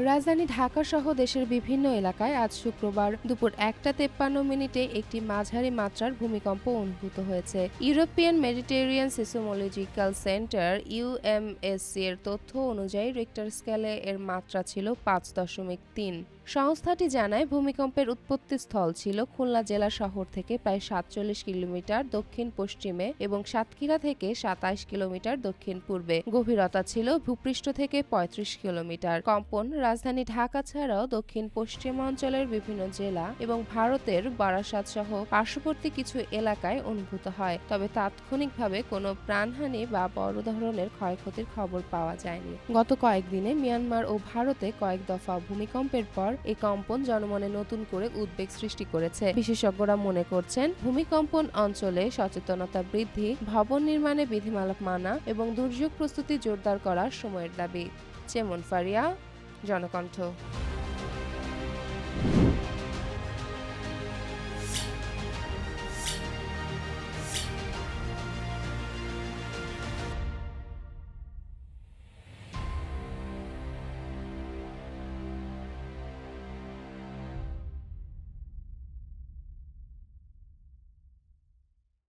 রাজধানী ঢাকা সহ দেশের বিভিন্ন এলাকায় আজ শুক্রবার দুপুর 1:53 একটি মাঝারি মাত্রার ভূমিকম্প অনুভূত হয়েছে। ইউরোপিয়ান মেডিটেরিয়ান সিসমোলজিক্যাল সেন্টার ইউএমএসসি এর তথ্য অনুযায়ী রিক্টার স্কেলে এর মাত্রা ছিল 5.3। সংস্থাটি জানায় ভূমিকম্পের উৎপত্তিস্থল ছিল খুলনা জেলা শহর থেকে প্রায় 47 কিলোমিটার দক্ষিণ পশ্চিমে এবং সাতক্ষীরা থেকে 27 কিলোমিটার দক্ষিণ পূর্বে। গভীরতা ছিল ভূপৃষ্ঠ থেকে 35 কিলোমিটার। কম্পন রাজধানী ঢাকা ছাড়াও দক্ষিণ পশ্চিমাঞ্চলের বিভিন্ন জেলা এবং ভারতের বারাসাত সহ পার্শ্ববর্তী কিছু এলাকায় অনুভূত হয়, তবে তাৎক্ষণিকভাবে কোনো প্রাণহানি বা বড় ধরনের ক্ষয়ক্ষতির খবর পাওয়া যায়নি। গত কয়েকদিনে মিয়ানমার ও ভারতে কয়েক দফা ভূমিকম্পের পর এই কম্পন জনমনে নতুন করে উদ্বেগ সৃষ্টি করেছে। বিশেষজ্ঞরা মনে করছেন ভূমিকম্পন অঞ্চলে সচেতনতা বৃদ্ধি, ভবন নির্মাণে বিধিমালা মানা এবং দুর্যোগ প্রস্তুতি জোরদার করা সময়ের দাবি। চেমন ফারিয়া, জনকণ্ঠ।